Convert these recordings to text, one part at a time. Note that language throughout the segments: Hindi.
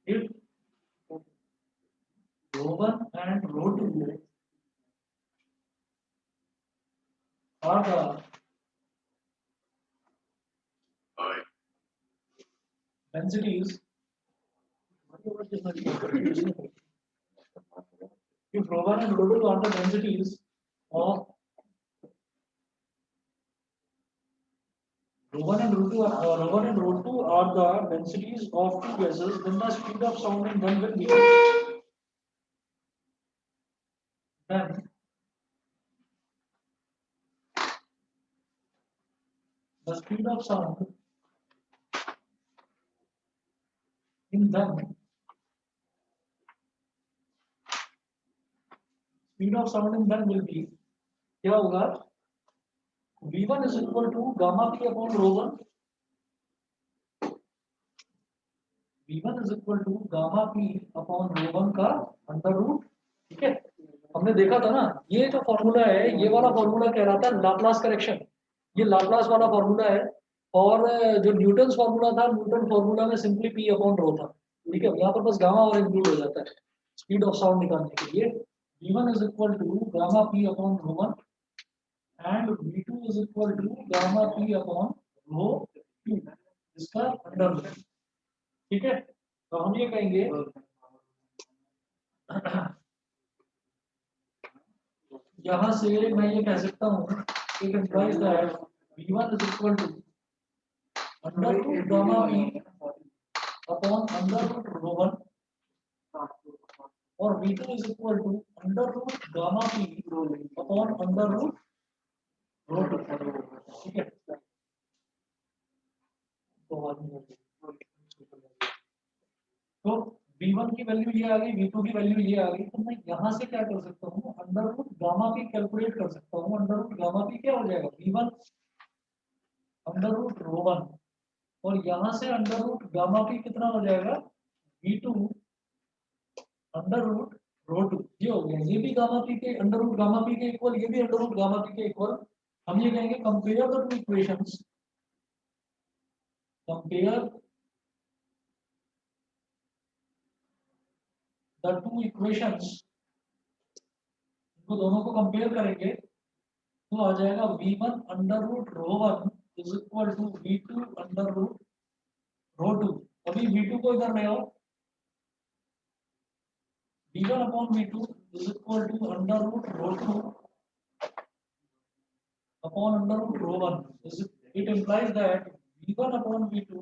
if rho1 and rho2 are the densities, if rho1 and rho2 are the densities of rho1 and rho2 are the densities of two gases, then the speed of sound in them will be then the speed of sound in them will be क्या होगा v1 is equal to gamma p upon rho1 v1 is equal to gamma p upon rho1 का अंडर रूट ठीक है हमने देखा था ना ये जो फॉर्मूला है ये वाला फॉर्मूला कह रहा था लाप्लास करेक्शन ये लाप्लास वाला फॉर्मूला है और जो न्यूटन्स फॉर्मूला था न्यूटन फॉर्मूला में सिंपली पी अपॉन रो था ठीक है यहाँ पर बस गामा और इंक्लूड हो जाता है स्पीड ऑफ साउंड निकालने के लिए v1 is equal to gamma p upon rho1 and v2 is equal to gamma p upon rho2 इसका अंडर रूट ठीक है तो हम ये कहेंगे यहाँ से मैं ये कह सकता हूँ it implies that v1 is equal to under root gamma p upon under root rho1 और v2 is equal to under root gamma p upon under root rho2 ठीक है तो v1 की वैल्यू ये आ गई v2 की वैल्यू ये आ गई तो मैं यहाँ से क्या कर सकता हूँ under root gamma P calculate कर सकता हूँ अंडर रूट गामा पी क्या हो जाएगा v1 अंडर रूट rho1 और यहाँ से अंडर रूट गामा पी कितना हो जाएगा v2 अंडर रूट rho2 ये हो गया ये भी गामा पी के अंडर रूट गामा पी के इक्वल ये भी अंडर रूट गामा पी के इक्वल हम ये कहेंगे compare the two equations compare the two equations इनको दोनों को कंपेयर करेंगे तो आ जाएगा v1 under root rho1 is equal to v2 under root rho2 अभी v2 को इधर ले आओ v1 upon v2 is equal to under root rho2 upon under root rho1 it implies that v1 upon v2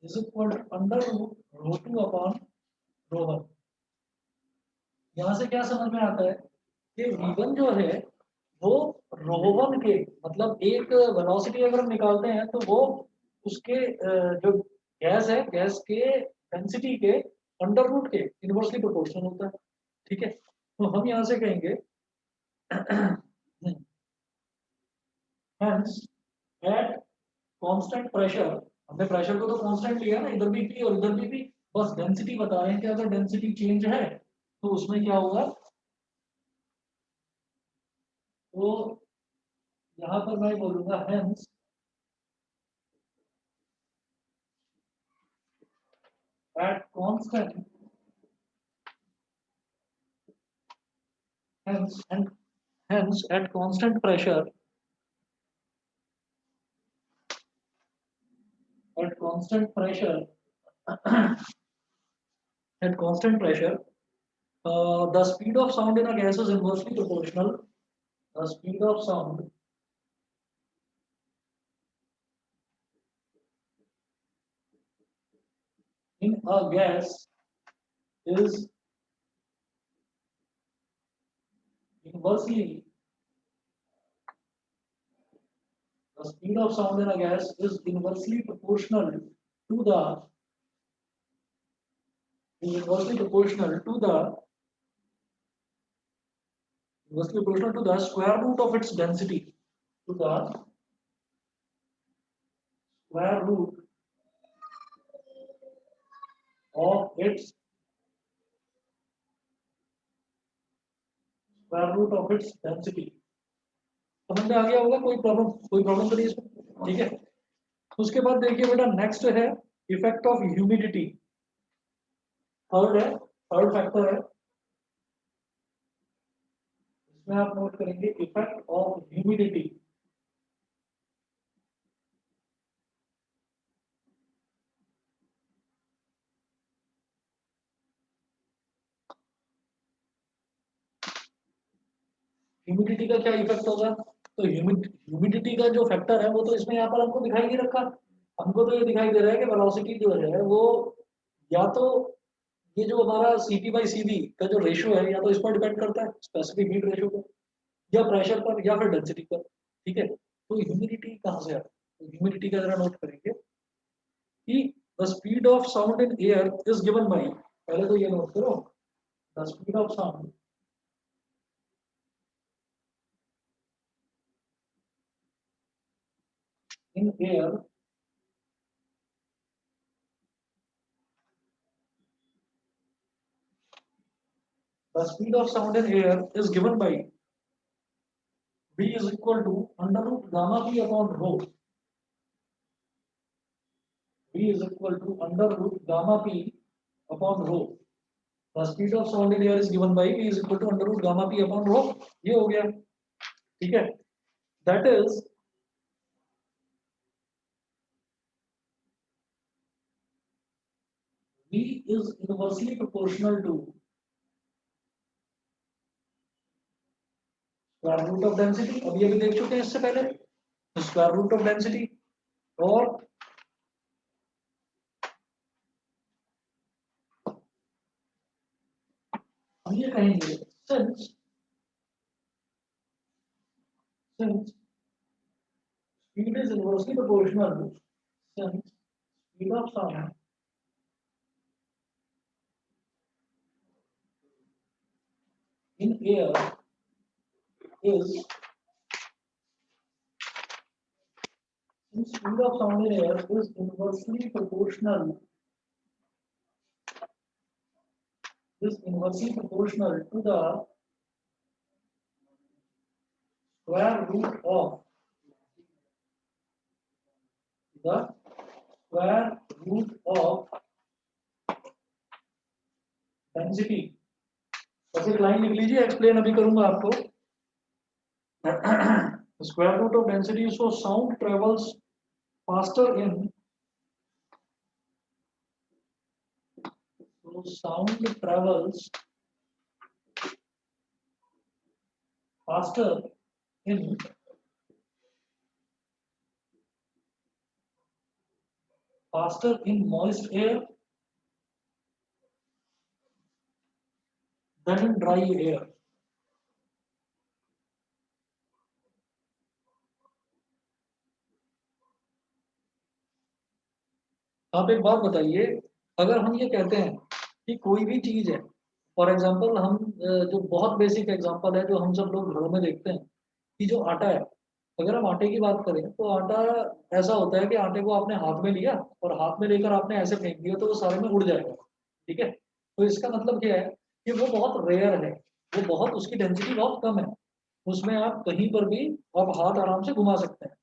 is equal to under root rho2 upon rho1 यहाँ से क्या समझ में आता है कि v1 जो है वो rho1 के मतलब एक वेलोसिटी अगर हम निकालते हैं तो वो उसके जो गैस है गैस के डेंसिटी के अंडर रूट के इनवर्सली प्रोपोर्शनल होता है ठीक है तो हम यहाँ से कहेंगे hence at constant pressure हमने प्रेशर को तो कांस्टेंट लिया ना इधर भी पी और इधर भी पी बस डेंसिटी बता रहे हैं कि अगर डेंसिटी चेंज है तो उसमें क्या होगा तो यहाँ पर मैं बोलूंगा hence at constant hence at constant pressure at constant pressure at constant pressure the speed of sound in a gas is inversely proportional the speed of sound in a gas is inversely the speed of sound in a gas is inversely proportional to the square root of its density to the square root of its density समझ में आ गया होगा कोई प्रॉब्लम तो नहीं इसमें ठीक है उसके बाद देखिए बेटा नेक्स्ट है इफेक्ट ऑफ ह्यूमिडिटी थर्ड है, थर्ड फैक्टर है, इसमें आप नोट करेंगे इफेक्ट ऑफ ह्यूमिडिटी। ह्यूमिडिटी का क्या इफेक्ट होगा? तो ह्यूमिडिटी का जो फैक्टर है वो तो इसमें यहाँ पर हमको दिखाई नहीं रखा। हमको तो ये दिखाई दे रहा है कि वेलोसिटी जो है वो या तो ये जो हमारा सीपी बाई सीवी का जो रेशियो है या तो इस पर डिपेंड करता है स्पेसिफिक हीट रेशियो पर, या प्रेशर पर, या फिर डेंसिटी पर। ठीक है, तो ह्यूमिडिटी कहाँ से आता है? तो ह्यूमिडिटी का जरा नोट करेंगे कि the speed of sound in air is given by, पहले तो ये नोट करो, the speed of sound in air the speed of sound in air is given by v is equal to under root gamma p upon rho. V is equal to under root gamma p upon rho. The speed of sound in air is given by v is equal to under root gamma p upon rho. ये हो गया, ठीक है? That is v is inversely proportional to square root of density. अभी अभी देख चुके हैं इससे पहले, square root of density, और हम ये कहेंगे since speed is inversely proportional to since speed of sound in air is since speed of sound in air is inversely proportional to the square root of the square root of density। बस एक लाइन लिख लीजिए, एक्सप्लेन अभी करूंगा आपको। Square root of density, so sound travels faster in sound travels faster in moist air than in dry air। आप एक बात बताइए, अगर हम ये कहते हैं कि कोई भी चीज है, फॉर एग्जांपल हम जो बहुत बेसिक एग्जांपल है जो हम सब लोग घरों में देखते हैं कि जो आटा है, अगर हम आटे की बात करें तो आटा ऐसा होता है कि आटे को आपने हाथ में लिया और हाथ में लेकर आपने ऐसे फेंक दिया तो वो सारे में उड़ जाएगा। ठीक है, तो इसका मतलब क्या है कि वो बहुत रेयर है, वो बहुत, उसकी डेंसिटी बहुत कम है, उसमें आप कहीं पर भी आप हाथ आराम से घुमा सकते हैं।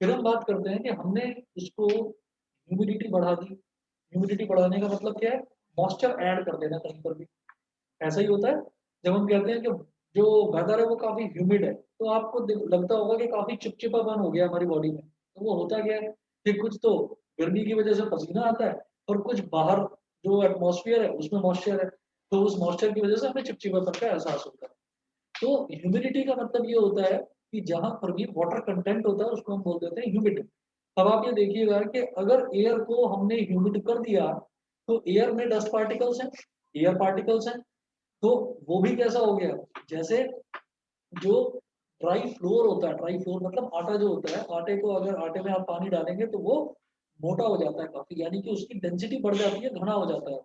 फिर हम बात करते हैं कि हमने उसको ह्यूमिडिटी बढ़ा दी। ह्यूमिडिटी बढ़ाने का मतलब क्या है? मॉइस्चर ऐड कर देना कहीं पर भी। ऐसा ही होता है जब हम कहते हैं कि जो वेदर है वो काफी ह्यूमिड है, तो आपको लगता होगा कि काफी चिपचिपापन हो गया हमारी बॉडी में। तो वो होता क्या है कि कुछ तो गर्मी की वजह से पसीना आता है, और कुछ बाहर जो एटमॉस्फेयर है उसमें मॉइस्चर है, तो उस मॉइस्चर की वजह से हमें चिपचिपापन का एहसास होता है। तो ह्यूमिडिटी का मतलब ये होता है कि जहां पर भी वाटर कंटेंट होता है उसको हम बोल देते हैं ह्यूमिड। अब आप ये देखिएगा कि अगर एयर को हमने ह्यूमिड कर दिया तो एयर में डस्ट पार्टिकल्स हैं, एयर पार्टिकल्स हैं, तो वो भी कैसा हो गया, जैसे जो ड्राई फ्लोर होता है, ड्राई फ्लोर मतलब आटा जो होता है, आटे को अगर आटे में आप पानी डालेंगे तो वो मोटा हो जाता है काफी, यानी कि उसकी डेंसिटी बढ़ जाती है, घना हो जाता है।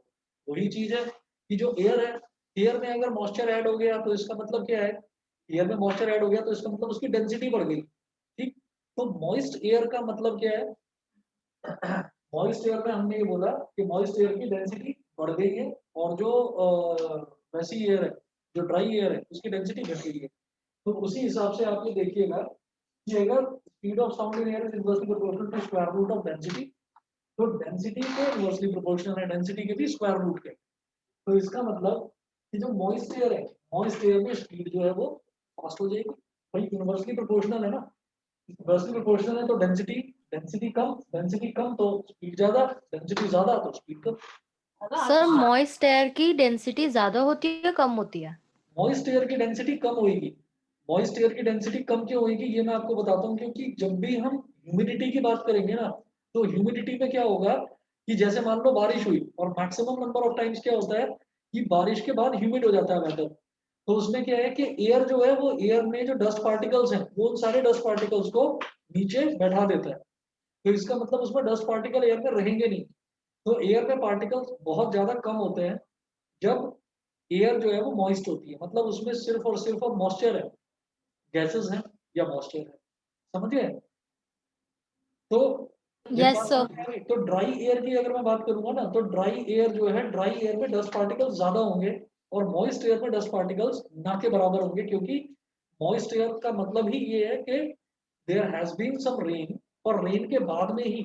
वही चीज है कि जो एयर है, एयर में अगर मॉइस्चर ऐड हो गया तो इसका मतलब क्या है, एयर में मॉइस्चर ऐड हो गया तो इसका मतलब उसकी डेंसिटी बढ़ गई। ठीक, तो मॉइस्ट एयर का मतलब क्या है? मॉइस्ट एयर में हमने ये बोला कि मॉइस्ट एयर की डेंसिटी बढ़ गई है, और जो वैसी एयर है, जो ड्राई एयर है, उसकी डेंसिटी घट गई है। तो उसी हिसाब से आप ये देखिएगा कि अगर speed of sound in air is inversely proportional to square root of density, तो डेंसिटी को इनवर्सली प्रोपोर्शनल है डेंसिटी के भी स्क्वायर रूट के। तो इसका मतलब कि जो मॉइस्ट एयर है, मॉइस्ट एयर में स्पीड जो है वो फास्ट हो जाएगी। भाई यूनिवर्सली प्रोपोर्शनल है ना, यूनिवर्सली प्रोपोर्शनल है तो डेंसिटी, डेंसिटी कम तो स्पीड ज्यादा, डेंसिटी ज्यादा तो स्पीड कम। सर मॉइस्ट एयर की डेंसिटी ज्यादा होती है कम होती है? मॉइस्ट एयर की डेंसिटी कम होगी। मॉइस्ट एयर की डेंसिटी कम क्यों होगी ये मैं आपको बताता हूँ, क्योंकि जब भी हम ह्यूमिडिटी की बात करेंगे ना, तो ह्यूमिडिटी में क्या होगा कि जैसे मान लो बारिश हुई और मैक्सिमम नंबर ऑफ टाइम्स क्या होता है कि बारिश के बाद ह्यूमिड हो जाता है वेदर। तो उसमें क्या है कि एयर जो है वो एयर में जो डस्ट पार्टिकल्स हैं वो उन सारे डस्ट पार्टिकल्स को नीचे बैठा देता है। तो इसका मतलब उसमें डस्ट पार्टिकल एयर में रहेंगे नहीं। तो एयर में पार्टिकल्स बहुत ज्यादा कम होते हैं जब एयर जो है वो मॉइस्ट होती है, मतलब उसमें सिर्फ और सिर्फ मॉइस्चर है, गैसेस हैं या मॉइस्चर है। समझिए? तो मेरी यस बात सर। समझ में आ गई? तो ड्राई एयर की अगर मैं बात करूंगा ना, तो ड्राई एयर जो है, ड्राई एयर में डस्ट पार्टिकल्स ज्यादा होंगे और मॉइस्ट एयर में डस्ट पार्टिकल्स ना के बराबर होंगे, क्योंकि मॉइस्ट एयर का मतलब ही ये है कि there has been some rain, और रेन के बाद में ही,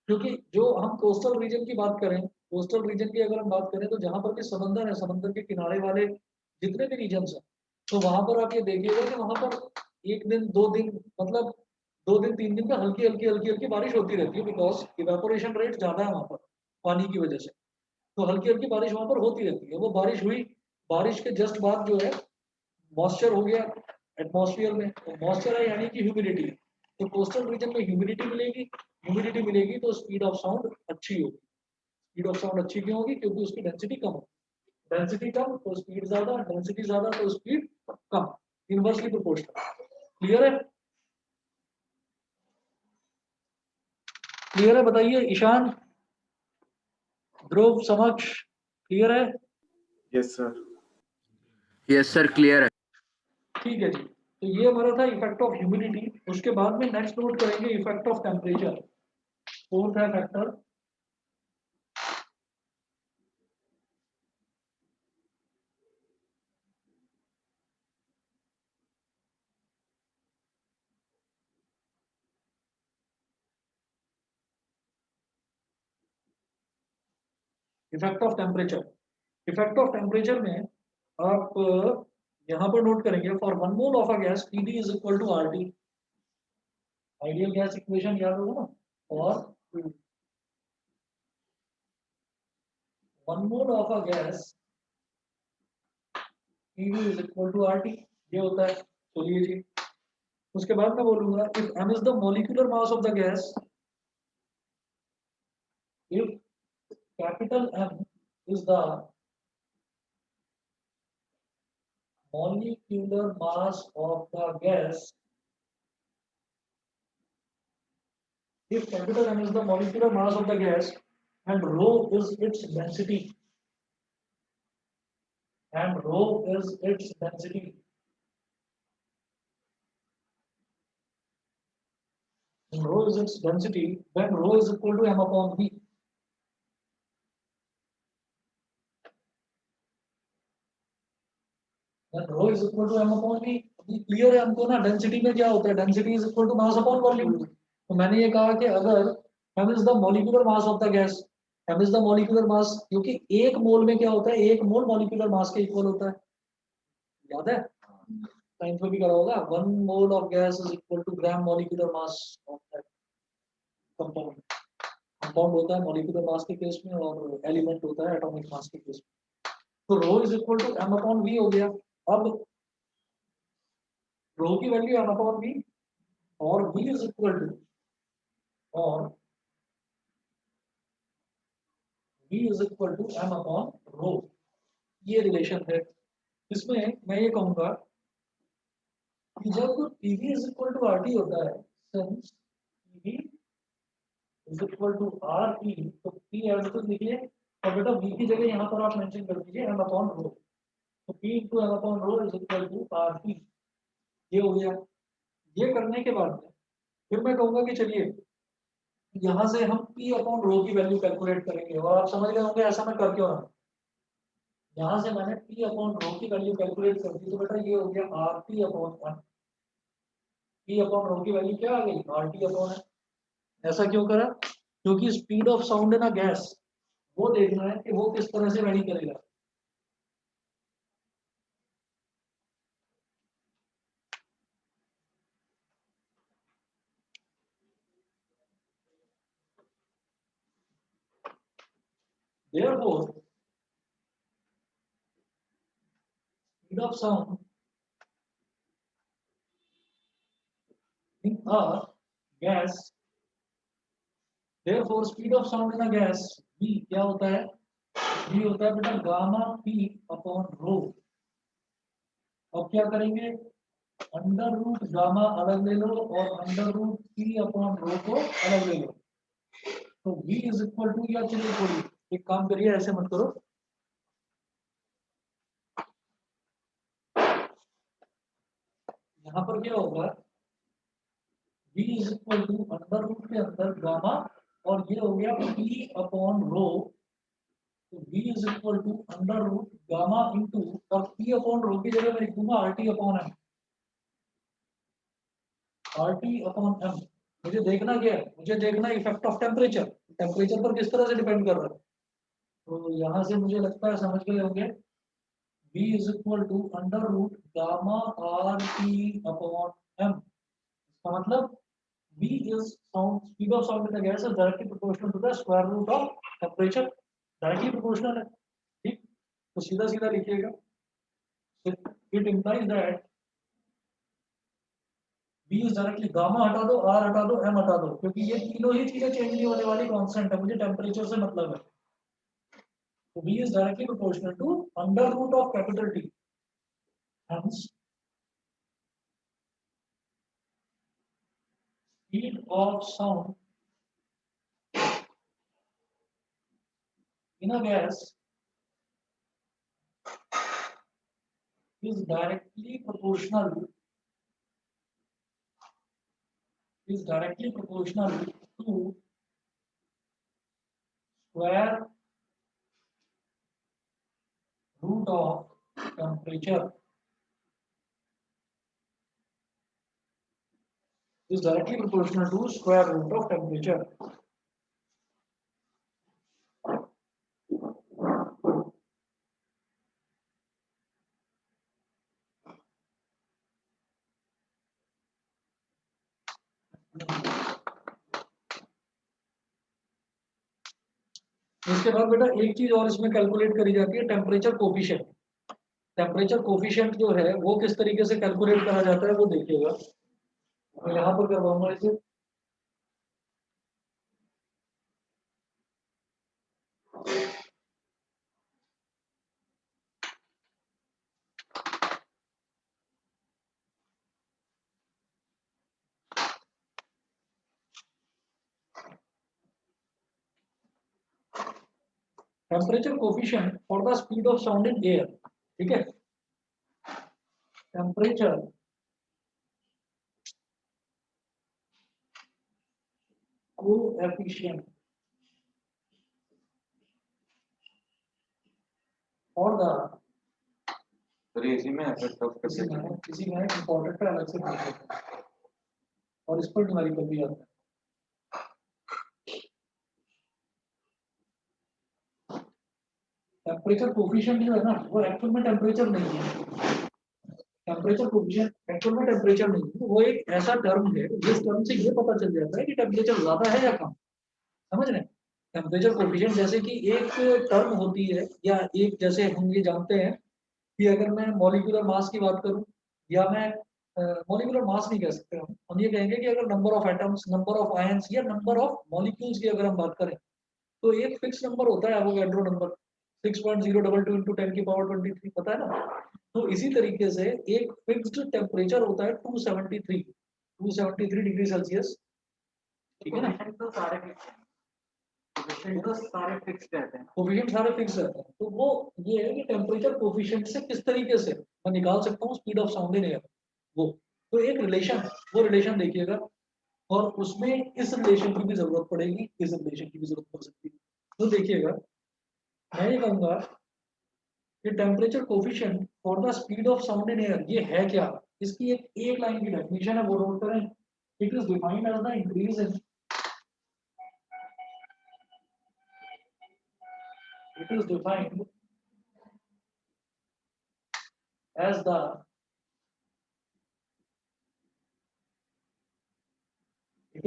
क्योंकि जो हम कोस्टल रीजन की बात करें, कोस्टल रीजन की अगर हम बात करें तो जहां पर भी समंदर है, समंदर के किनारे वाले जितने भी रीजन्स हैं, तो वहां पर आप ये देखिएगा कि वहां पर एक दिन दो दिन, मतलब 2 दिन 3 दिन का हल्की हल्की बारिश होती रहती है, बिकॉज इवेपोरेशन रेट ज्यादा है वहां पर पानी की वजह से। तो हल्की हल्की बारिश वहां पर होती रहती है। वो बारिश हुई, बारिश के जस्ट बाद जो है मॉइस्चर हो गया एटमॉस्फेयर में, तो मॉइस्चर है यानी कि ह्यूमिडिटी। तो कोस्टल रीजन में ह्यूमिडिटी मिलेगी, ह्यूमिडिटी मिलेगी तो स्पीड ऑफ साउंड अच्छी होगी। स्पीड ऑफ साउंड अच्छी क्यों होगी? क्योंकि उसकी डेंसिटी कम होगी, डेंसिटी कम तो स्पीड ज्यादा, डेंसिटी ज्यादा तो स्पीड कम, इनवर्सली प्रोपोर्शनल। क्लियर है? क्लियर है? बताइए ईशान, ध्रुव, समक्ष, क्लियर है? Yes sir. Yes sir clear है। ठीक है जी। तो ये हमारा था इफेक्ट ऑफ ह्यूमिडिटी। उसके बाद में नेक्स्ट नोट करेंगे इफेक्ट ऑफ टेम्परेचर। फोर्थ है factor effect of temperature. Effect of temperature में आप यहाँ पर नोट करेंगे for one mole of a gas Td is equal to RT। Ideal gas equation याद होगा ना? और one mole of a gas Td is equal to RT, ये होता है। चलिए जी, उसके बाद मैं बोलूंगा if m is the molecular mass of the gas, if capital M is the molecular mass of the gas, if capital M is the molecular mass of the gas and rho is its density, and rho is its density, and rho is its density, then rho is equal to M upon V. Then rho is equal to M upon V. Clear है हमको ना? डेंसिटी में क्या होता है? Density is equal to mass upon volume. तो मैंने ये कहा कि अगर m is the molecular mass of the gas, m is the molecular mass, क्योंकि एक मोल में क्या होता है? एक मोल मॉलिक्यूलर मास के इक्वल होता है। याद है? साइंस में भी करा होगा, 1 mole of gas is equal to gram molecular mass of that compound. Compound होता है मॉलिक्यूलर मास के केस में और एलिमेंट होता है एटॉमिक मास के केस में। तो rho is equal to m upon v हो गया। अब रो की वैल्यू m अपॉन v और v इज इक्वल टू, और v is equal to m upon rho, ये रिलेशन है। इसमें मैं ये कहूंगा कि जब Pv is equal to RT होता है, since Pv is equal to RT, तो P एज इट इज लिखिए, और बेटा V की जगह यहाँ पर आप मेंशन कर दीजिए m अपॉन रो। तो P into m upon rho is equal to RT, ये हो गया। ये करने के बाद में फिर मैं कहूंगा कि चलिए यहाँ से हम P अपॉन रो की वैल्यू कैलकुलेट करेंगे, और आप समझ गए होंगे ऐसा मैं कर क्यों रहा हूँ। यहाँ से मैंने P अपॉन रो की वैल्यू कैलकुलेट कर दी, तो बेटा ये हो गया RT upon M। P upon rho की वैल्यू क्या आ गई? RT upon M। ऐसा क्यों करा? क्योंकि स्पीड ऑफ साउंड है ना गैस, वो देखना है कि वो किस तरह से वेरी करेगा। therefore speed of sound in a gas, therefore speed of sound in a gas v क्या होता है, v होता है बेटा गामा p अपॉन रो। अब क्या करेंगे, अंडर रूट गामा अलग ले लो और under root p upon rho को अलग ले लो, तो v इज इक्वल टू, या चलिए छोड़िए, एक काम करिए, ऐसे मत करो, यहाँ पर क्या होगा, v is equal to under root के अंदर गामा और ये हो गया p अपॉन रो, तो v is equal to under root gamma into, और p अपॉन रो की जगह मैं लिख दूंगा RT upon m, RT upon m। मुझे देखना क्या है, मुझे देखना इफेक्ट ऑफ टेम्परेचर, टेम्परेचर पर किस तरह से डिपेंड कर रहा है, तो यहाँ से मुझे लगता है समझ गए होंगे, v is equal to under root gamma RT upon m, इसका मतलब v is sound, speed of sound in the gas is directly proportional to the square root of temperature, directly proportional है, ठीक, तो सीधा सीधा लिखिएगा, it implies that v is directly, gamma हटा दो, r हटा दो, m हटा दो, क्योंकि ये तीनों ही चीजें चेंज नहीं होने वाली, कांस्टेंट है, मुझे टेम्परेचर से मतलब है, तो v is directly proportional to under root of capital T, hence speed of sound in a gas is directly proportional to square root of temperature, is directly proportional to square root of temperature. इसके बाद बेटा एक चीज और इसमें कैलकुलेट करी जाती है, टेम्परेचर कोफिशिएंट। टेम्परेचर कोफिशिएंट जो है वो किस तरीके से कैलकुलेट करा जाता है वो देखिएगा, मैं यहाँ पर करवाऊंगा इसे, temperature coefficient for the speed of sound in air, ठीक है, टेम्परेचर कोएफिशिएंट फॉर द, इसी में इफेक्ट ऑफ किसी में इंपॉर्टेंट है, अलग से पूछ लेते हैं। और इस पर न्यूमेरिकल भी आता है, टेम्परेचर कोफिशिएंट जो है ना वो एक्चुअल में टेम्परेचर नहीं है, टेम्परेचर कोफिशिएंट एक्चुअल में टेम्परेचर नहीं है, वो एक ऐसा टर्म है जिस टर्म से ये पता चल जाता है कि टेम्परेचर ज्यादा है या कम, समझ रहे हैं, टेम्परेचर कोफिशिएंट जैसे कि एक टर्म होती है, या एक, जैसे हम ये जानते हैं कि अगर मैं मॉलिक्यूलर मास की बात करूं, या मैं मॉलिक्यूलर मास नहीं कह सकते, हम ये कहेंगे कि अगर number of atoms, number of ions या नंबर ऑफ मॉलिक्यूल्स की अगर हम बात करें, तो एक फिक्स नंबर होता है एवोगैड्रो नंबर 6.022 into 10 की पावर 23, पता है ना, तो इसी तरीके से एक फिक्स्ड टेम्परेचर होता है 273 डिग्री सेल्सियस, ठीक है ना, तो सारे सारे फिक्स रहते हैं, कोफिशिएंट सारे फिक्स रहते हैं, तो वो ये है कि टेम्परेचर कोफिशिएंट से किस तरीके से मैं निकाल सकता हूँ speed of sound in air, वो तो एक रिलेशन, वो रिलेशन देखिएगा, और उसमें इस रिलेशन की भी जरूरत पड़ेगी, इस रिलेशन की भी जरूरत पड़ सकती है, तो देखिएगा, मैं ये कहूंगा कि temperature coefficient for the speed of sound in air ये है क्या, इसकी एक लाइन की डेफिनेशन है, वो नोट करें, it is defined as the increase in, it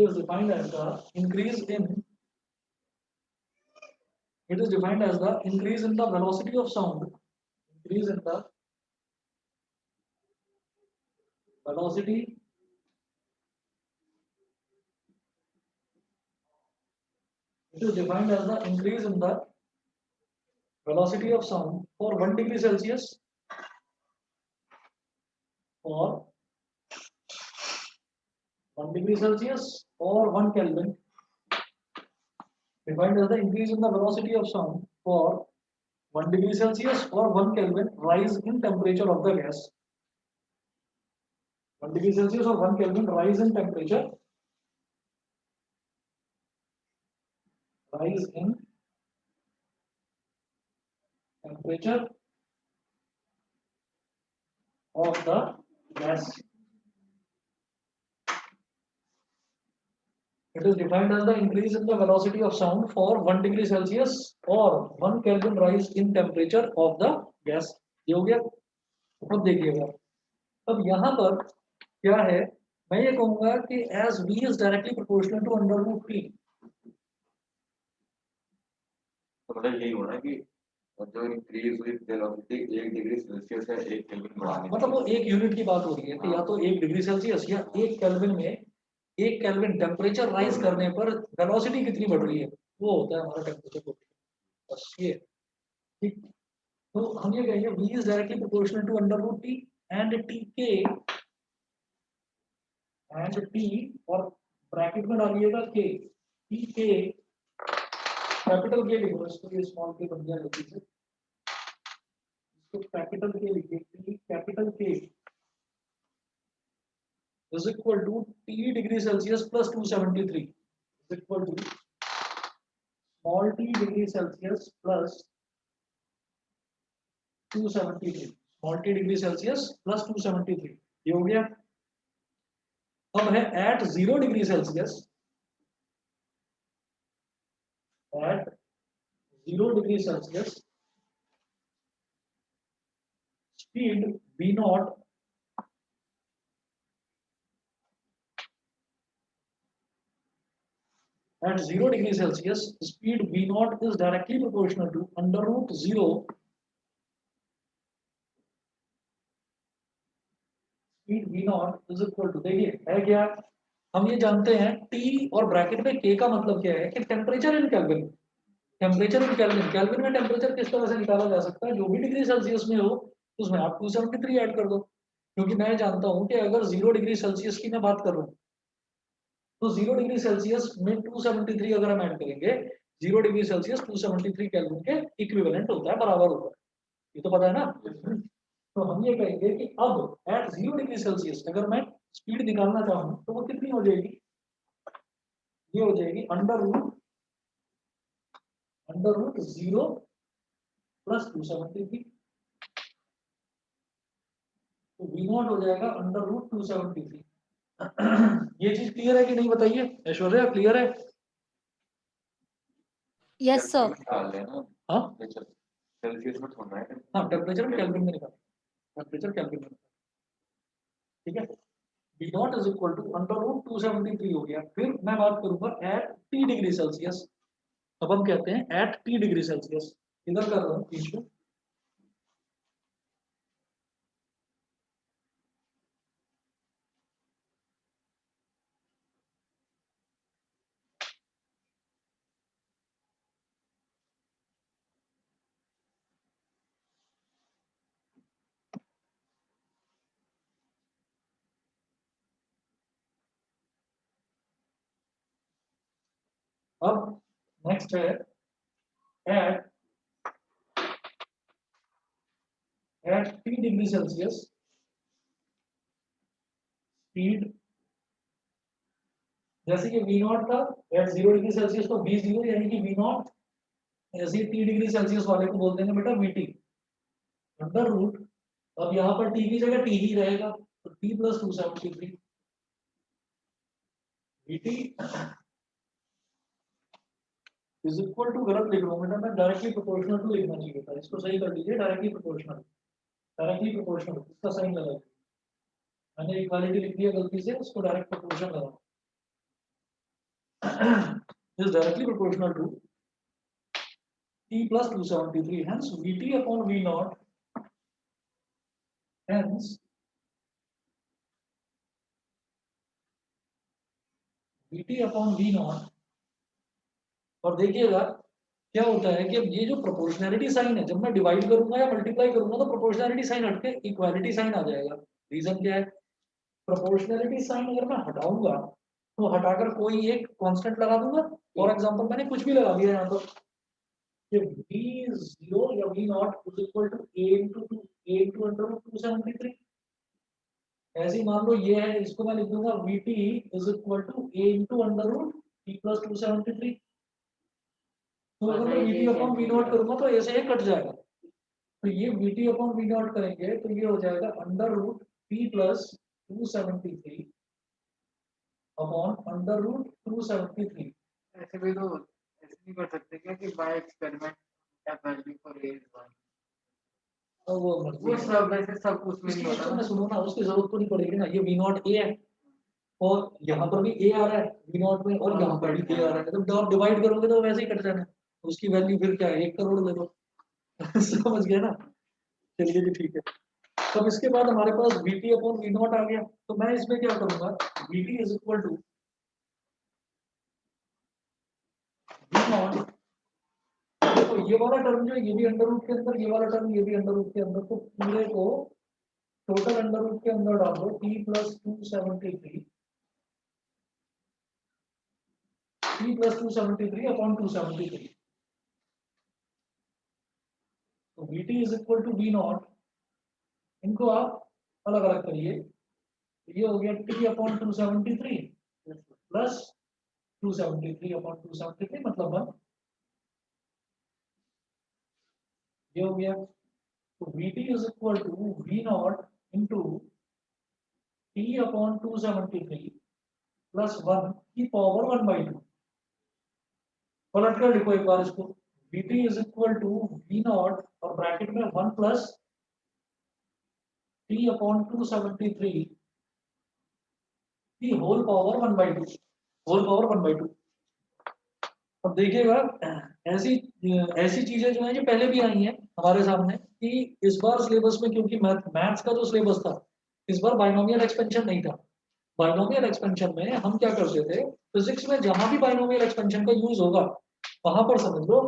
is defined as the increase in It is defined as the increase in the velocity of sound. Increase in the velocity it is defined as the increase in the velocity of sound for 1 degree Celsius or 1 degree Celsius or 1 Kelvin, defined as the increase in the velocity of sound for 1 degree Celsius or 1 Kelvin rise in temperature of the gas. 1 degree Celsius or 1 Kelvin rise in temperature. Rise in temperature of the gas. It is defined as the increase in the velocity of sound for 1 degree Celsius or 1 Kelvin rise in temperature of the gas. ये हो गया. अब देखिएगा, अब यहाँ पर क्या है, मैं ये कहूँगा कि as v is directly proportional to under root t. तो मतलब यही होना कि जो increase with velocity 1 degree Celsius है 1 केल्विन बढ़ाने मतलब वो एक यूनिट की बात हो रही है कि या तो 1 डिग्री सेल्सियस या 1 केल्विन में 1 केल्विन टेम्परेचर राइज करने पर वेलोसिटी कितनी बढ़ रही है, वो होता है हमारा टेम्परेचर. बस ये ठीक. तो हम ये कहेंगे v is directly proportional to under root t and tk and t और ब्रैकेट में डालिएगा k, tk कैपिटल के लिखो, इसको ये स्मॉल के बन गया गलती से, इसको कैपिटल के लिखिए, t capital k is equal to t degree Celsius plus 273 is equal to small t degree Celsius plus 273. small t degree Celsius plus 273. ये हो गया. अब है at 0 degree Celsius, at 0 degree Celsius speed v naught at 0 degree Celsius speed v naught is directly proportional to under root 0 speed v naught is equal to, देखिए है क्या, हम ये जानते हैं t और ब्रैकेट में k का मतलब क्या है कि temperature in kelvin. Temperature in kelvin, kelvin में टेम्परेचर किस तरह से निकाला जा सकता है, जो भी डिग्री सेल्सियस में हो उसमें आप 273 ऐड कर दो, क्योंकि मैं जानता हूं कि अगर 0 डिग्री सेल्सियस की मैं बात कर रहा हूं तो 0 डिग्री सेल्सियस में 273 अगर हम ऐड करेंगे, 0 डिग्री सेल्सियस 273 केल्विन के इक्विवेलेंट होता है, बराबर होता है, ये तो पता है ना. तो हम ये कहेंगे कि अब एट 0 डिग्री सेल्सियस अगर मैं स्पीड निकालना चाहूँ तो वो कितनी हो जाएगी, ये हो जाएगी अंडर रूट 0 प्लस 273. तो v नॉट हो जाएगा अंडर रूट 273. ये चीज क्लियर है कि नहीं बताइए, ऐश्वर्या क्लियर है? Yes sir. निकाल लेना. हाँ सेल्सियस में थोड़ा है. हाँ टेम्परेचर केल्विन में निकाल, टेम्परेचर केल्विन में, ठीक है. v naught is equal to under root 273 हो गया. फिर मैं बात करूंगा एट t डिग्री सेल्सियस. अब हम कहते हैं एट t डिग्री सेल्सियस, इधर कर रहा हूँ बीच में. अब नेक्स्ट है at t degree Celsius speed, जैसे कि v नॉट था एट 0 डिग्री सेल्सियस तो v0 यानी कि v नॉट, ऐसे ही t डिग्री सेल्सियस वाले को बोल देंगे बेटा vt अंडर रूट. अब यहाँ पर t की जगह t ही रहेगा तो t plus 273 vt is equal to, गलत लिख रहा हूँ बेटा मैं, डायरेक्टली प्रोपोर्शनल टू लिखना चाहिए था, इसको सही कर लीजिए. डायरेक्टली प्रोपोर्शनल, डायरेक्टली प्रोपोर्शनल इसका साइन लगा, मैंने इक्वालिटी लिख दिया गलती से, उसको डायरेक्ट प्रोपोर्शन लगा. Is directly proportional to T plus 273. Hence Vt upon V naught. Hence Vt upon V naught. और देखिएगा क्या होता है कि अब ये जो प्रोपोर्शनैलिटी साइन है, जब मैं डिवाइड करूंगा या मल्टीप्लाई करूंगा तो प्रोपोर्शनैलिटी साइन हटके इक्वालिटी साइन आ जाएगा। रीजन क्या है? प्रोपोर्शनैलिटी साइन अगर मैं हटाऊंगा तो हटाकर कोई एक कांस्टेंट लगा दूंगा। फॉर एग्जांपल मैंने कुछ भी लगा दिया यहाँ पर कि v0 या v naught is equal to a into under root 273। ऐसे ही मान लो ये है, इसको मैं लिख दूंगा vt is equal to a into under root t plus 273। तो अगर मैं vt अपॉन v नॉट करूंगा तो ऐसे ही कट जाएगा। तो ये vt अपॉन v नॉट करेंगे तो ये हो जाएगा under root t plus 273 upon under root 273। ऐसे भी तो ऐसे नहीं कर सकते क्या कि by experiment F value for A is 1 और वो सब वैसे सब उसमें नहीं इसकी होता एक्चुअल में ना। सुनो ना, उसकी जरूरत तो नहीं पड़ेगी ना। ये v नॉट a है और यहाँ पर भी a आ रहा है v नॉट में, और यहाँ पर भी a आ रहा है, तो आप डिवाइड करोगे तो वैसे ही कट जाना है। उसकी वैल्यू फिर क्या है, 1 करोड़ ले लो। समझ गए ना? चलिए जी ठीक है। तब इसके बाद हमारे पास vt अपॉन v नॉट आ गया। तो मैं इसमें क्या करूंगा, vt is equal to v naught. देखो ये वाला टर्म जो है ये भी अंडर रूट के अंदर, ये वाला टर्म ये भी अंडर रूट के अंदर, तो पूरे को टोटल अंडर रूट के अंदर डाल दो t plus 273 t plus 273 upon 273। तो vt is equal to v naught, इनको आप अलग अलग करिए। ये हो गया t अपॉन 273 प्लस 273 अपॉन 273 मतलब 1। ये हो गया। तो vt is equal to v naught into t upon 273 plus 1 की पावर 1/2। पलट कर लिखो एक बार इसको, vt is equal to v naught और ब्रैकेट में 1 प्लस t अपॉन 273 की होल पावर 1/2, होल पावर 1/2। अब देखिएगा ऐसी ऐसी चीजें जो है ये पहले भी आई हैं हमारे सामने कि इस बार सिलेबस में, क्योंकि मैथ्स का जो सिलेबस था इस बार बाइनोमियल एक्सपेंशन नहीं था। बाइनोमियल एक्सपेंशन में हम क्या करते थे, फिजिक्स में जहां भी बाइनोमियल एक्सपेंशन का यूज होगा वहां पर समझ लो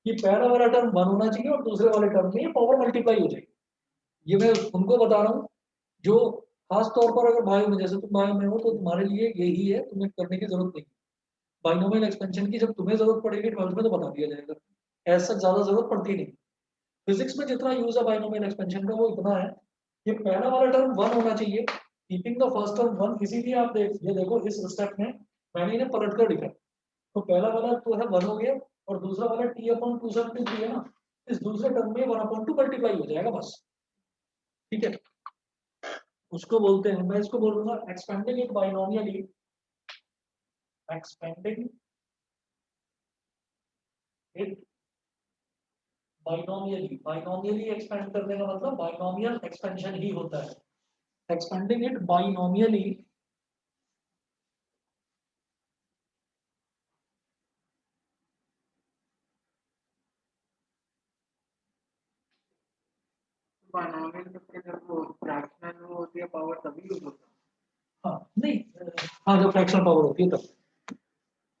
कि पहला वाला टर्म 1 होना चाहिए और दूसरे वाले टर्म में पावर मल्टीप्लाई हो जाएगी। ये मैं उनको बता रहा हूँ जो खास तौर पर अगर बायो में, जैसे तुम बायो में हो तो तुम्हारे लिए यही है, तुम्हें करने की जरूरत नहीं। बाइनोमियल एक्सपेंशन की जब तुम्हें जरूरत पड़ेगी 12th में तो बता दिया जाएगा, ऐसा ज्यादा जरूरत पड़ती नहीं। फिजिक्स में जितना यूज है बाइनोमियल एक्सपेंशन का वो इतना है कि पहला वाला टर्म 1 होना चाहिए, कीपिंग द फर्स्ट टर्म 1। इसीलिए आप ये देखो इस स्टेप में मैंने इन्हें पलट कर लिखा। तो पहला वाला तो है 1 हो गया और दूसरा वाला t अपॉन 273 है ना, इस दूसरे टर्म में 1/2 मल्टीप्लाई हो जाएगा बस। ठीक है, उसको बोलते हैं, मैं इसको बोलूंगा expanding it binomially, expanding it binomially. Binomially expand करने का मतलब बाइनोमियल एक्सपेंशन ही होता है। एक्सपेंडिंग इट बाइनोमियली बाइनोमियल में फिर जब वो फ्रैक्शनल वो होती है पावर तभी यूज होता है। हाँ नहीं, हाँ जब फ्रैक्शनल पावर होती है तब।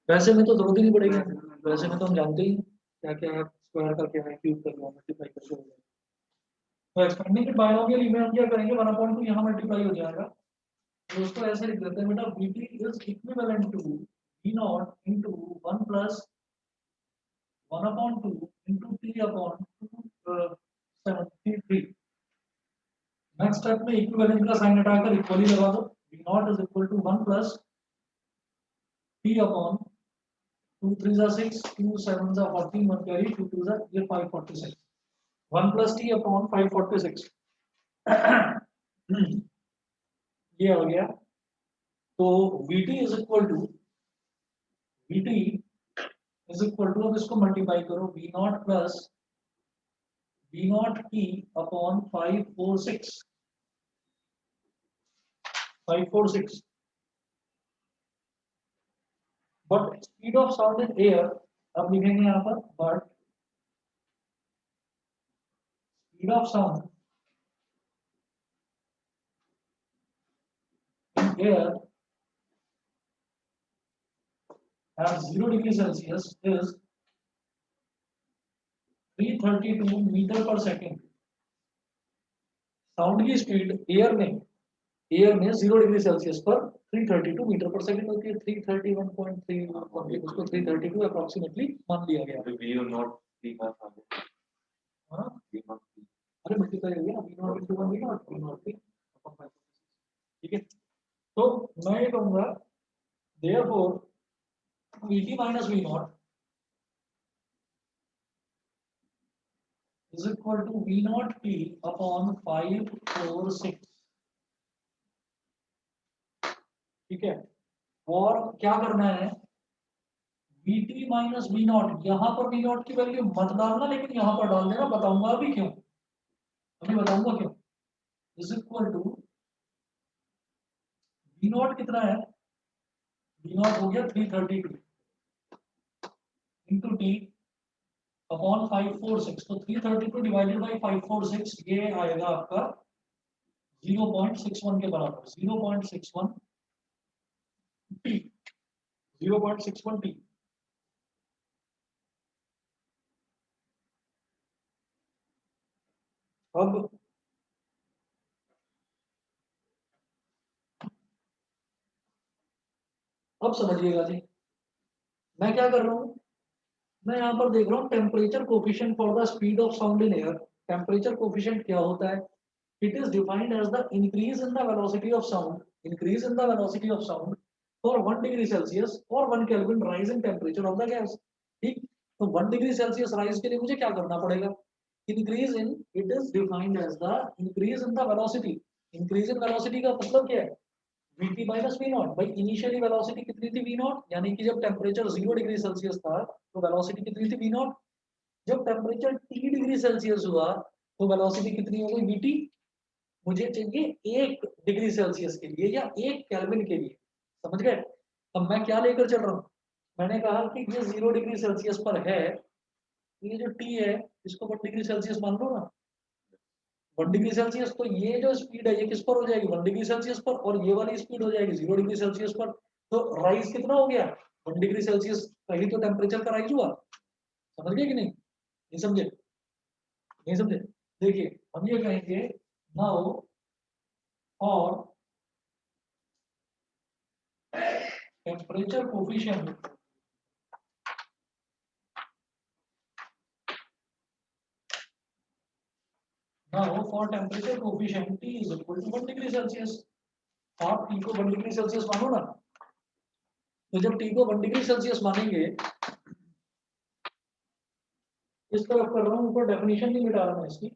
वैसे में तो जरूरत ही नहीं पड़ेगी, वैसे में तो हम जानते ही क्या क्या है, स्क्वायर करके है, क्यूब करके मल्टीप्लाई करके हो जाएगा। तो एक्सपेंडिंग इट बाइनोमियली में हम क्या करेंगे, 1/2 यहाँ मल्टीप्लाई हो जाएगा। तो उसको ऐसे लिख देते हैं बेटा, vt is equivalent to v naught into 1 plus 1/2 into t upon 273। Next step में इक्विवेलेंट का साइन हटाकर इक्वली लगा दो, v naught is equal to 1 plus t upon 2 3 जा 6 2 7 जा 14 1 कैरी 2 2 जा ये 546 1 प्लस t अपॉन 546। ये हो गया। तो vt is equal to vt is equal to, अब इसको मल्टीप्लाई करो, v naught plus v naught t upon 546 but speed of sound in air, अब लिखेंगे यहाँ पर but speed of sound in air at 0 degree Celsius is 332 metre पर सेकेंड। साउंड की स्पीड एयर में 0 डिग्री सेल्सियस पर 332 मीटर पर सेकंड होती है। 331.3 उसको 332 अप्रोक्सीमेटली मान लिया गया। वी नॉट सी का था। हाँ वी नॉट सी अरे मल्टीप्लाई हो गया V naught into 1 V naught ठीक है। तो मैं ये कहूंगा therefore Vt minus V naught is equal to V naught T upon 546। ठीक है। और क्या करना है Vt माइनस V naught, यहाँ पर V naught की वैल्यू मत डालना लेकिन यहाँ पर डाल देना। बताऊंगा अभी क्यों, अभी बताऊंगा क्यों। Is equal to V naught कितना है, V naught हो गया 332 इंटू टी अपॉन 546। तो 332 डिवाइडेड बाई 546 ये आएगा आपका 0.61 के बराबर। 0.61 टी 0.61 टी। अब समझिएगा जी मैं क्या कर रहा हूं। मैं यहाँ पर देख रहा हूँ temperature coefficient for the speed of sound in air. Temperature coefficient क्या होता है, it is defined as the increase in the velocity of sound, increase in the velocity of sound for 1 degree Celsius और 1 kelvin rise in temperature of the gas. ठीक, तो 1 डिग्री सेल्सियस राइज के लिए मुझे क्या करना पड़ेगा, increase in, it is defined as the increase in the velocity. Increase in velocity का मतलब क्या है, Vt माइनस वी नॉट। भाई इनिशियली वेलोसिटी कितनी थी वी नॉट, यानी कि जब टेम्परेचर 0 डिग्री सेल्सियस था तो वेलोसिटी कितनी थी वी नॉट। जब टेम्परेचर T डिग्री सेल्सियस हुआ तो वेलोसिटी कितनी हो गई Vt। मुझे चाहिए 1 डिग्री सेल्सियस के लिए या 1 केल्विन के लिए, समझ गए। अब मैं क्या लेकर चल रहा हूँ, मैंने कहा कि ये 0 डिग्री सेल्सियस पर है, ये जो T है इसको 1 डिग्री सेल्सियस मान लो ना। 1 डिग्री सेल्सियस, तो ये जो स्पीड है ये किस पर हो जाएगी 1 डिग्री सेल्सियस पर, और ये वाली स्पीड हो जाएगी 0 डिग्री सेल्सियस पर। तो राइज कितना हो गया 1 डिग्री सेल्सियस का ही तो टेम्परेचर का राइज हुआ। समझ गए कि नहीं, नहीं समझे, नहीं समझे। देखिए हम ये कहेंगे नाउ और temperature coefficient now for temperature coefficient T is equal to 1 degree Celsius. आप T को 1 डिग्री सेल्सियस मानो ना, तो जब T को 1 डिग्री सेल्सियस मानेंगे, इस तरफ कर रहा हूं, ऊपर डेफिनेशन नहीं मिटा रहा मैं इसकी।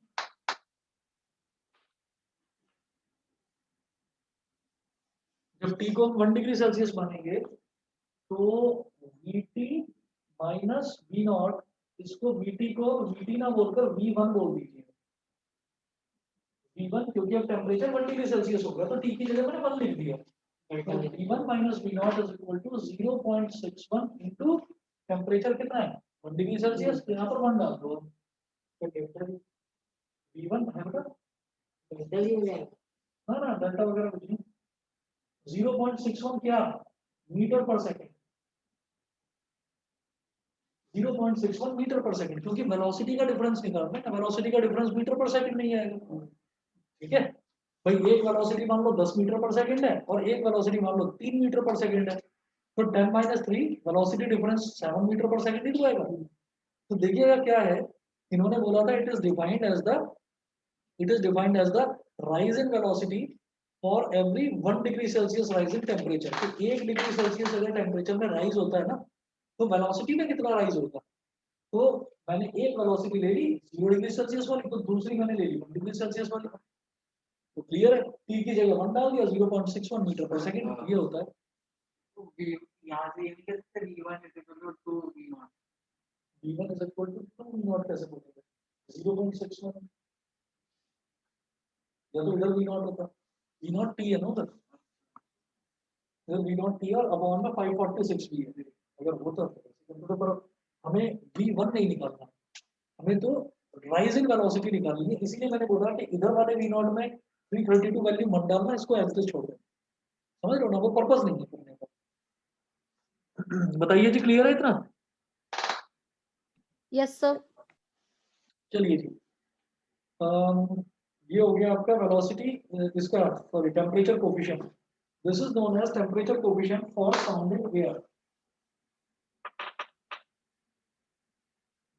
जब T को 1 डिग्री सेल्सियस मानेंगे तो Vt माइनस वी नॉट, इसको Vt को Vt ना बोलकर V1 बोल दीजिए। V1 क्योंकि अब टेम्परेचर 1 डिग्री सेल्सियस हो गया तो T की जगह मैंने 1 लिख दिया। तो V1 minus V naught is equal to 0.61 into temperature कितना है 1 डिग्री सेल्सियस, तो यहाँ पर 1 डाल दो। तो V1 है बेटा, हाँ ना डेल्टा वगैरह कुछ नहीं। 0.61 क्या metre per second, 0.61 metre per second, क्योंकि वेलोसिटी का डिफरेंस निकालना है, वेलोसिटी का डिफरेंस मीटर पर सेकंड नहीं आएगा। ठीक है भाई, एक वेलोसिटी मान लो 10 मीटर पर सेकंड है और एक वेलोसिटी मान लो 3 मीटर पर सेकंड है, तो 10 minus 3 velocity difference 7 metre per second ही तो आएगा। तो देखिएगा क्या है, इन्होंने बोला था it is defined as the rise in velocity for every 1 degree Celsius rise in temperature. तो 1 डिग्री सेल्सियस अगर टेम्परेचर में राइज होता है ना, तो वेलोसिटी में कितना राइज होगा। तो मैंने एक वेलोसिटी ले ली 0 डिग्री सेल्सियस वाली, तो दूसरी मैंने ले ली 1 डिग्री सेल्सियस वाली। तो क्लियर है, T की जगह 1 डाल दिया, 0.61 मीटर पर सेकंड ये होता है। तो यहाँ से ये नहीं कह सकते V1 is equal to 2 V0। V1 is equal to 2 V0 कैसे बोलेंगे, 0.61 या तो इधर V0 होता, V0 T है ना उधर, इधर V0 T और अपॉन में 546 भी है। अगर होता तो पर हमें V1 नहीं निकालना, हमें तो राइज इन वेलोसिटी निकालनी है, इसीलिए मैंने बोला कि इधर वाले वी नॉट में 332 वैल्यू मत डालना, इसको ऐसे छोड़ दो। समझ रहे हो ना, वो पर्पस नहीं है करने का। बताइए जी, क्लियर है इतना? Yes sir. चलिए जी, ये हो गया आपका वेलोसिटी, इसका sorry temperature coefficient. This is known as temperature coefficient for sounding air.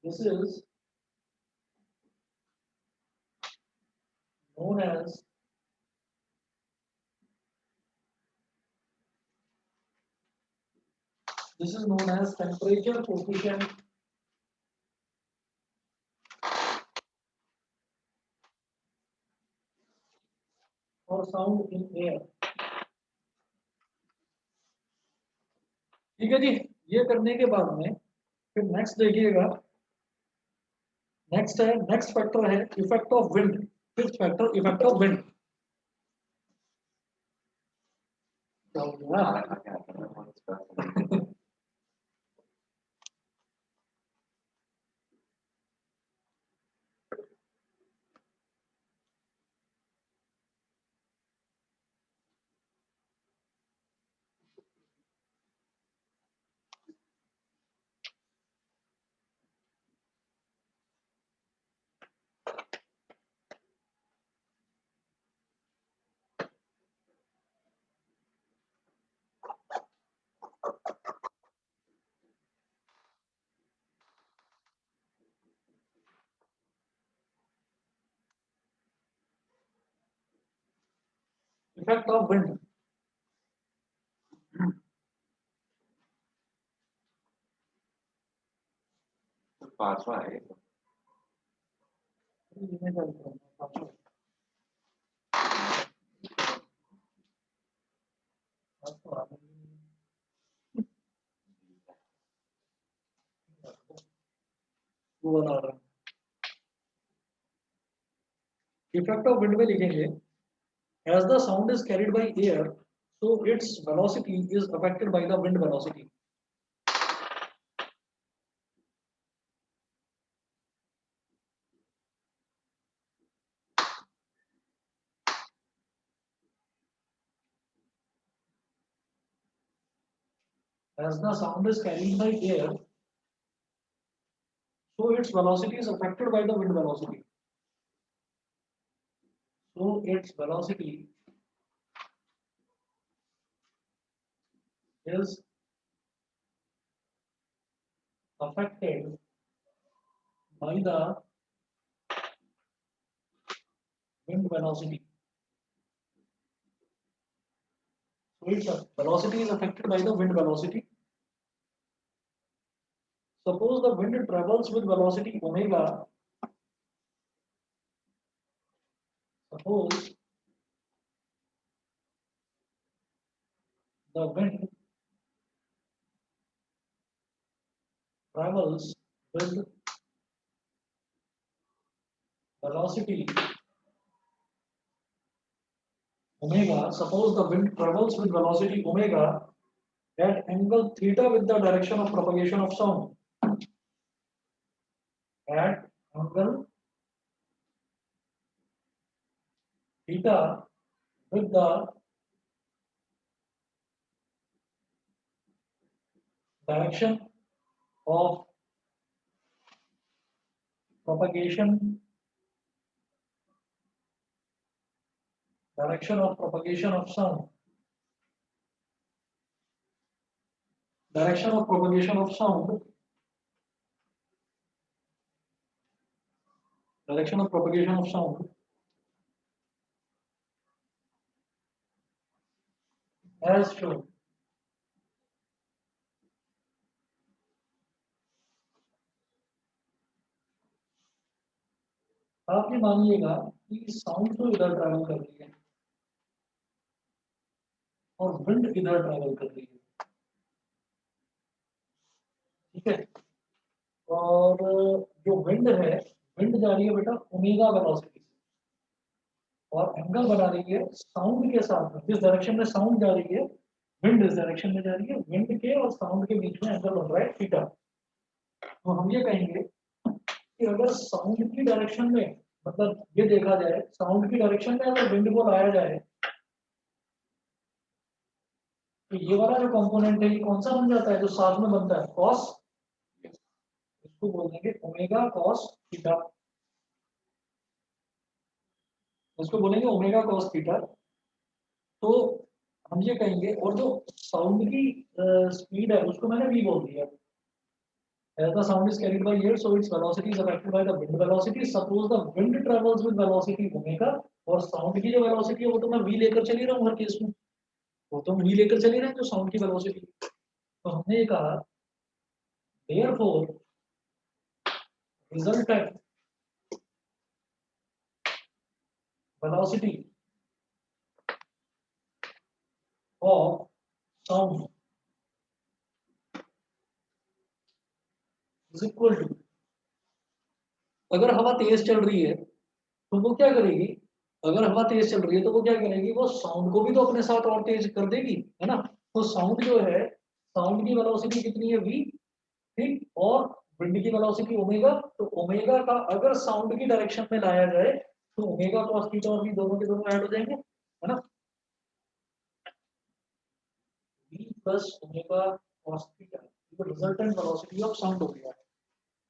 This is known as temperature coefficient for sound in air। ठीक है जी, ये करने के बाद में फिर नेक्स्ट देखिएगा, नेक्स्ट फैक्टर है effect of wind. Fifth factor effect of wind. Effect of wind. पांचवा है। इफेक्ट ऑफ विंड में लिखेंगे as the sound is carried by air, so its velocity is affected by the wind velocity। As the sound is carried by air, so its velocity is affected by the wind velocity। So its velocity is affected by the wind velocity। So its velocity is affected by the wind velocity। Suppose the wind travels with velocity omega. Suppose the wind travels with velocity omega. Suppose the wind travels with velocity omega at angle theta with the direction of propagation of sound. At angle theta with the direction of propagation of sound, direction of propagation of sound, direction of propagation of sound as shown। आप ये मानिएगा कि साउंड तो इधर ट्रैवल कर रही है और विंड इधर ट्रैवल कर रही है, ठीक है। और जो विंड है, विंड जा रही है बेटा ओमेगा वेलोसिटी से और एंगल बना रही है साउंड के साथ में। जिस डायरेक्शन में साउंड जा रही है, विंड इस डायरेक्शन में जा रही है, विंड के और साउंड के बीच में एंगल बन रहा है थीटा। तो हम ये कहेंगे कि अगर साउंड की डायरेक्शन में, मतलब ये देखा जाए साउंड की डायरेक्शन में अगर विंड को लाया जाए तो ये वाला जो कंपोनेंट है ये कौन सा बन जाता है जो साथ में बनता है, कॉस, इसको बोलेंगे ओमेगा कॉस थीटा, इसको बोलेंगे ओमेगा कॉस थीटा। तो हम ये कहेंगे, और जो साउंड की स्पीड है उसको मैंने v बोल दिया। As the sound is carried by air, so its velocity is affected by the wind velocity. Suppose the wind travels with velocity omega, और साउंड की जो वेलोसिटी है वो तो मैं v लेकर चली रहा हूँ हर केस में, वो तो v लेकर चली रहे हैं जो साउंड की वेलोसिटी। तो हमने ये कहा therefore resultant velocity of sound is equal to, अगर हवा तेज चल रही है तो वो क्या करेगी, अगर हवा तेज चल रही है तो वो क्या करेगी, वो साउंड को भी तो अपने साथ और तेज कर देगी, है ना। तो साउंड जो है, साउंड की वेलोसिटी कितनी है v, ठीक, और विंड की वेलोसिटी ओमेगा। तो ओमेगा का अगर साउंड की डायरेक्शन में लाया जाए तो ओमेगा कॉस थीटा और v दोनों के दोनों ऐड हो जाएंगे, है ना। v plus omega cos theta, ये रिजल्टेंट वेलोसिटी ऑफ साउंड हो गया,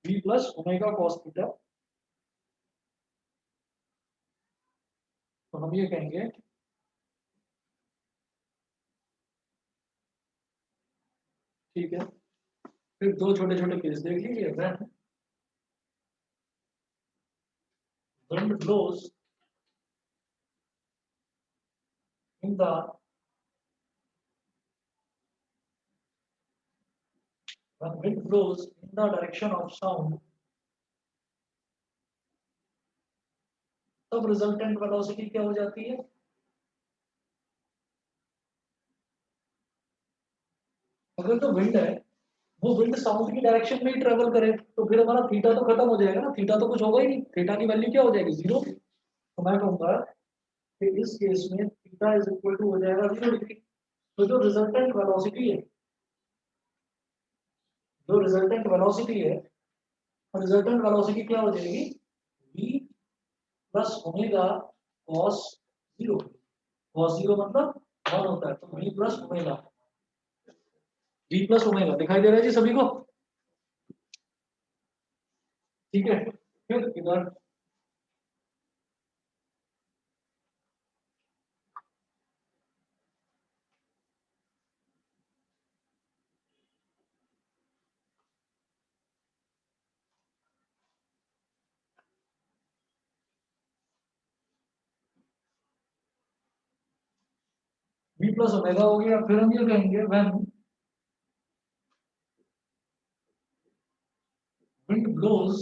v plus omega cos theta. तो हम ये कहेंगे ठीक है। फिर दो छोटे छोटे केस देख लीजिए। Wind blows in the when wind blows in the direction of sound, तब रिजल्टेंट वेलोसिटी क्या हो जाती है, अगर जो विंड है वो विंड साउंड की डायरेक्शन में ही ट्रेवल करे तो फिर हमारा थीटा तो खत्म हो जाएगा ना, थीटा तो कुछ होगा ही नहीं, थीटा की वैल्यू क्या हो जाएगी, जीरो। तो मैं कहूंगा कि इस केस में थीटा इज इक्वल टू हो जाएगा 0 डिग्री। तो जो रिजल्टेंट वेलोसिटी है, जो रिजल्टेंट वेलोसिटी है, रिजल्टेंट वेलोसिटी क्या हो जाएगी, v plus omega cos 0, cos 0 मतलब 1 होता है, तो v plus omega, v plus omega दिखाई दे रहा है जी सभी को, ठीक है। फिर इधर v प्लस ओमेगा हो गया। फिर हम ये कहेंगे when wind blows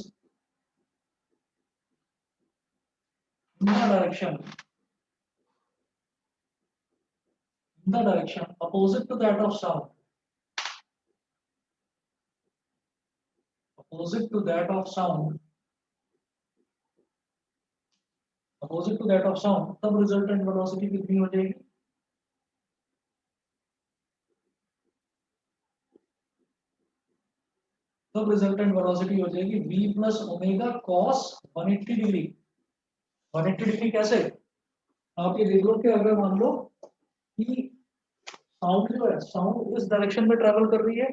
in the direction opposite to that of sound, opposite to that of sound, opposite to that of sound, तब रिजल्टेंट वेलोसिटी कितनी हो जाएगी, तब रिजल्टेंट वेलोसिटी हो जाएगी v plus omega cos 180 degree. 180 degree कैसे, आप ये देख लो कि अगर मान लो कि साउंड जो है, साउंड इस डायरेक्शन में ट्रेवल कर रही है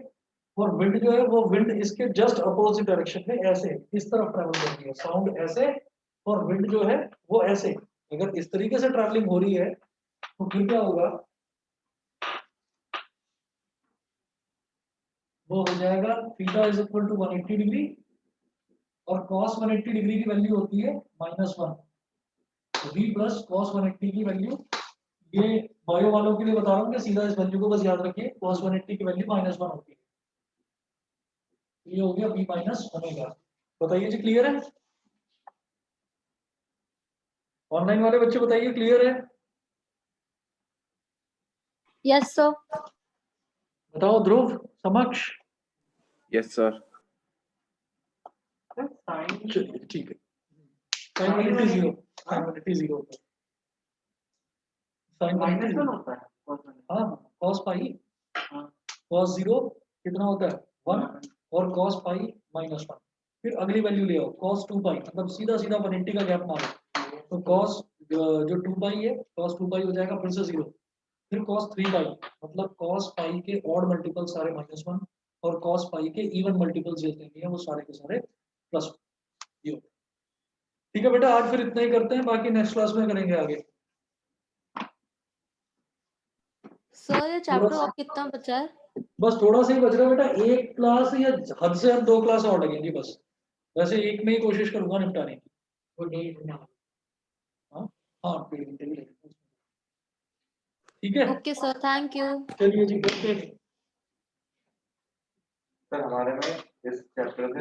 और विंड जो है वो विंड इसके जस्ट अपोजिट डायरेक्शन में ऐसे इस तरफ ट्रेवल कर रही है, साउंड ऐसे और विंड जो है वो ऐसे। अगर इस तरीके से ट्रैवलिंग हो रही है तो फिर क्या होगा, वो हो जाएगा theta is equal to 180 degree और cos 180 डिग्री की वैल्यू होती है -1, तो v प्लस cos 180 की वैल्यू, ये बायो वालों के लिए बता रहा हूँ कि सीधा इस वैल्यू को बस याद रखिए, cos 180 की वैल्यू -1 होती है। ये हो गया v माइनस ओमेगा। बताइए जी क्लियर है, ऑनलाइन वाले बच्चे बताइए क्लियर है, यस सर। बताओ ध्रुव समक्ष। Yes, sir. साइन चलिए ठीक है, साइनलिटी जीरो, साइनलिटी जीरो, माइनस साइनलिटी 1 होता है cos 1. हाँ cos पाई, हाँ. cos 0 कितना होता है 1 और cos पाई -1, फिर अगली वैल्यू ले आओ cos 2 पाई, मतलब सीधा सीधा 180 का गैप मारो, तो cos जो 2 पाई है cos 2 पाई हो जाएगा फिर से 0, फिर cos 3 पाई, मतलब cos पाई के ऑड मल्टीपल सारे -1 और cos पाई के इवन मल्टीपल्स जितने हैं वो सारे के सारे प्लस ये। ठीक है बेटा, आज फिर इतना ही करते हैं, बाकी नेक्स्ट क्लास में करेंगे आगे। सर ये चैप्टर और कितना बचा है? बस थोड़ा सा ही बच रहा है बेटा, एक क्लास या हद से हद 2 क्लास और लगेंगी बस, वैसे एक में ही कोशिश करूंगा निपटाने की। वो डेट ना हाँ हाँ ठीक है, ओके सर, थैंक यू। चलिए जी, ओके। सर हमारे में इस चैप्टर से